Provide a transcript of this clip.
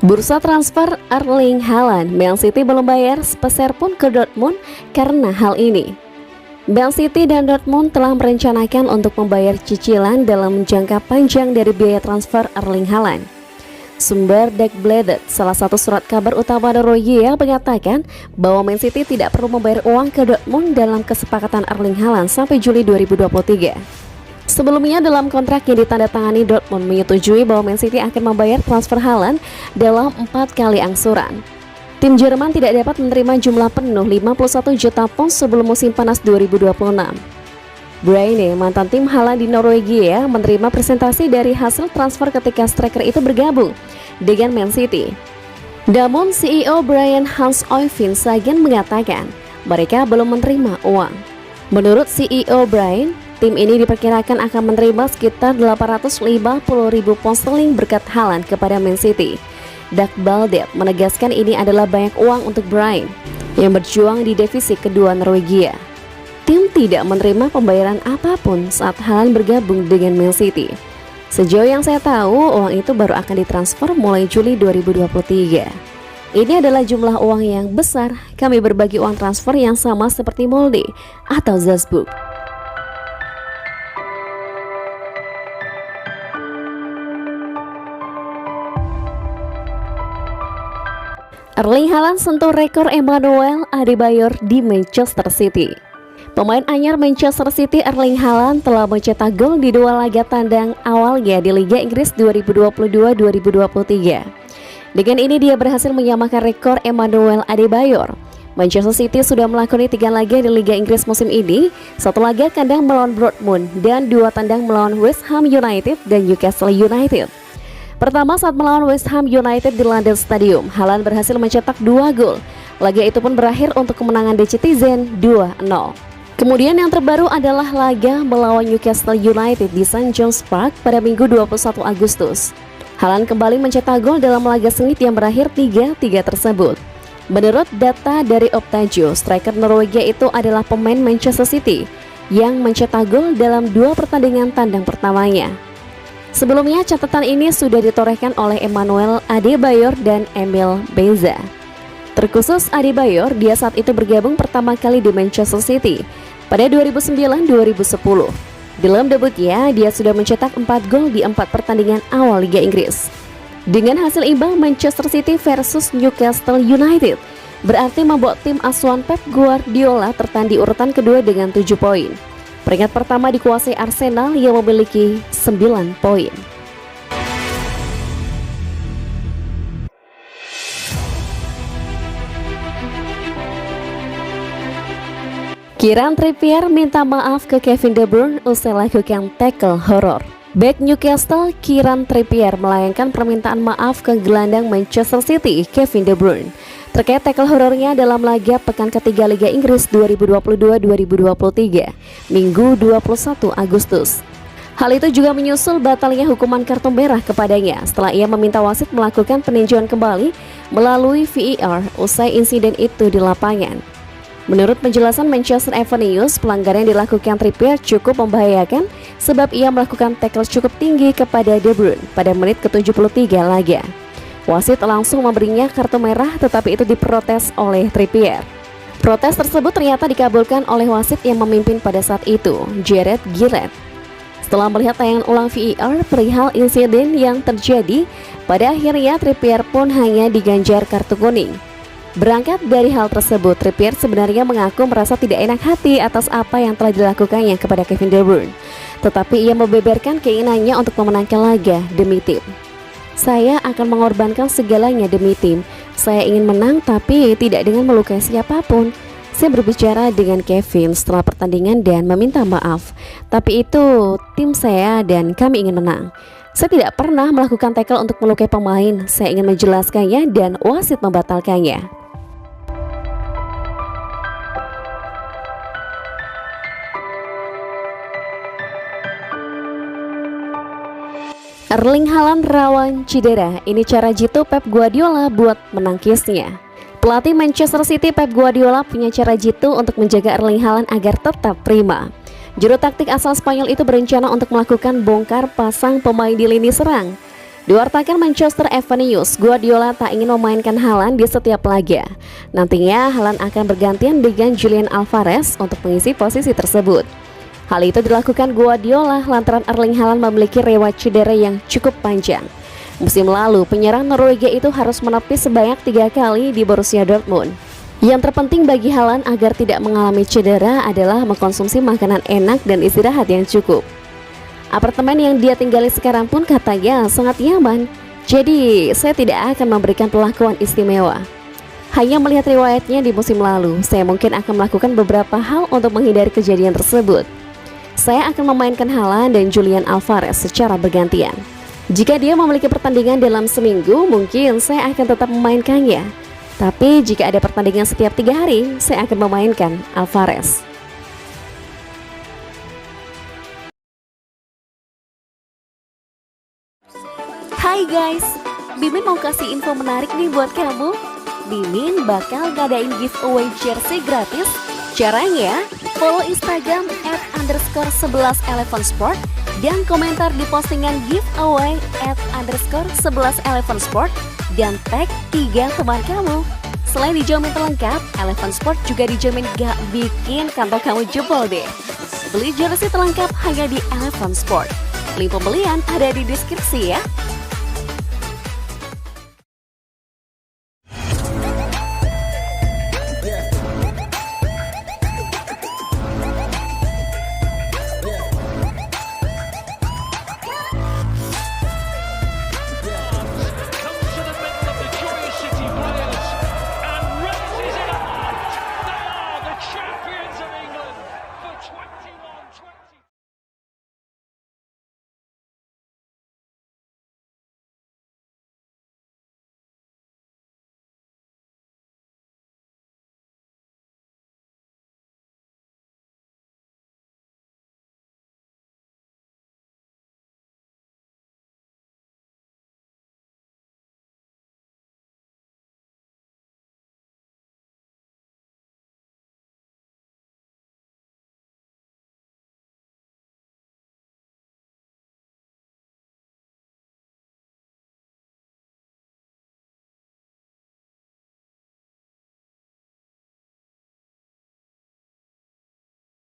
Bursa transfer Erling Haaland, Man City belum bayar sepeser pun ke Dortmund karena hal ini. Man City dan Dortmund telah merencanakan untuk membayar cicilan dalam jangka panjang dari biaya transfer Erling Haaland. Sumber Der Bladet, salah satu surat kabar utama Norwegia, mengatakan bahwa Man City tidak perlu membayar uang ke Dortmund dalam kesepakatan Erling Haaland sampai Juli 2023. Sebelumnya dalam kontrak yang ditandatangani, Dortmund menyetujui bahwa Man City akan membayar transfer Haaland dalam 4 kali angsuran. Tim Jerman tidak dapat menerima jumlah penuh 51 juta pound sebelum musim panas 2026. Braine, mantan tim Haaland di Norwegia, menerima presentasi dari hasil transfer ketika striker itu bergabung dengan Man City. Namun CEO Brian Hans-Øyvind Sagen mengatakan mereka belum menerima uang. Menurut CEO Brian, tim ini diperkirakan akan menerima sekitar 850.000 pound sterling berkat Haaland kepada Man City. Der Bladet menegaskan ini adalah banyak uang untuk Brian yang berjuang di divisi kedua Norwegia. Tim tidak menerima pembayaran apapun saat Haaland bergabung dengan Man City. Sejauh yang saya tahu, uang itu baru akan ditransfer mulai Juli 2023. Ini adalah jumlah uang yang besar. Kami berbagi uang transfer yang sama seperti Molde atau Salzburg. Erling Haaland sentuh rekor Emmanuel Adebayor di Manchester City. Pemain anyar Manchester City Erling Haaland telah mencetak gol di 2 laga tandang awalnya di Liga Inggris 2022-2023. Dengan ini dia berhasil menyamakan rekor Emmanuel Adebayor. Manchester City sudah melakoni 3 laga di Liga Inggris musim ini, 1 laga kandang melawan Dortmund dan 2 tandang melawan West Ham United dan Newcastle United. Pertama saat melawan West Ham United di London Stadium, Haaland berhasil mencetak 2 gol. Laga itu pun berakhir untuk kemenangan The Citizen 2-0. Kemudian yang terbaru adalah laga melawan Newcastle United di St. James Park pada Minggu 21 Agustus. Haaland kembali mencetak gol dalam laga sengit yang berakhir 3-3 tersebut. Menurut data dari Optajo, striker Norwegia itu adalah pemain Manchester City yang mencetak gol dalam 2 pertandingan tandang pertamanya. Sebelumnya catatan ini sudah ditorehkan oleh Emmanuel Adebayor dan Emil Beza. Terkhusus Adebayor, dia saat itu bergabung pertama kali di Manchester City pada 2009-2010. Dalam debutnya, dia sudah mencetak 4 gol di 4 pertandingan awal Liga Inggris. Dengan hasil imbang Manchester City versus Newcastle United, berarti membuat tim asuhan Pep Guardiola tertahan di urutan kedua dengan 7 poin. Peringkat pertama dikuasai Arsenal yang memiliki 9 poin. Kieran Trippier minta maaf ke Kevin De Bruyne usai lakukan tackle horor. Bek Newcastle Kieran Trippier melayangkan permintaan maaf ke gelandang Manchester City Kevin De Bruyne terkait tackle horornya dalam laga pekan ketiga Liga Inggris 2022-2023, Minggu 21 Agustus. Hal itu juga menyusul batalnya hukuman kartu merah kepadanya setelah ia meminta wasit melakukan peninjauan kembali melalui VAR usai insiden itu di lapangan. Menurut penjelasan Manchester Evening News, pelanggaran yang dilakukan Trippier cukup membahayakan sebab ia melakukan tackle cukup tinggi kepada De Bruyne pada menit ke-73 laga. Wasit langsung memberinya kartu merah, tetapi itu diprotes oleh Trippier. Protes tersebut ternyata dikabulkan oleh wasit yang memimpin pada saat itu, Jared Gillett. Setelah melihat tayangan ulang VAR perihal insiden yang terjadi, pada akhirnya Trippier pun hanya diganjar kartu kuning. Berangkat dari hal tersebut, Trippier sebenarnya mengaku merasa tidak enak hati atas apa yang telah dilakukannya kepada Kevin De Bruyne. Tetapi ia membeberkan keinginannya untuk memenangkan laga demi tim. Saya akan mengorbankan segalanya demi tim. Saya ingin menang tapi tidak dengan melukai siapapun. Saya berbicara dengan Kevin setelah pertandingan dan meminta maaf. Tapi itu tim saya dan kami ingin menang. Saya tidak pernah melakukan tackle untuk melukai pemain. Saya ingin menjelaskannya dan wasit membatalkannya. Erling Haaland rawan cedera, ini cara jitu Pep Guardiola buat menangkisnya. Pelatih Manchester City Pep Guardiola punya cara jitu untuk menjaga Erling Haaland agar tetap prima. Juru taktik asal Spanyol itu berencana untuk melakukan bongkar pasang pemain di lini serang. Diwartakan Manchester Evening News, Guardiola tak ingin memainkan Haaland di setiap laga. Nantinya Haaland akan bergantian dengan Julian Alvarez untuk mengisi posisi tersebut. Hal itu dilakukan Guardiola lantaran Erling Haaland memiliki riwayat cedera yang cukup panjang. Musim lalu, penyerang Norwegia itu harus menepis sebanyak 3 kali di Borussia Dortmund. Yang terpenting bagi Haaland agar tidak mengalami cedera adalah mengkonsumsi makanan enak dan istirahat yang cukup. Apartemen yang dia tinggali sekarang pun katanya sangat nyaman, jadi saya tidak akan memberikan perlakuan istimewa. Hanya melihat riwayatnya di musim lalu, saya mungkin akan melakukan beberapa hal untuk menghindari kejadian tersebut. Saya akan memainkan Haaland dan Julian Alvarez secara bergantian. Jika dia memiliki pertandingan dalam seminggu, mungkin saya akan tetap memainkannya. Tapi jika ada pertandingan setiap 3 hari, saya akan memainkan Alvarez. Hai guys, Mimin mau kasih info menarik nih buat kamu. Mimin bakal ngadain giveaway jersey gratis. Caranya, follow Instagram @_11elevensport dan komentar di postingan giveaway @_11elevensport dan tag 3 teman kamu. Selain dijamin terlengkap, Eleven Sport juga dijamin gak bikin kantong kamu jebol deh. Beli jersey terlengkap hanya di Eleven Sport. Link pembelian ada di deskripsi ya.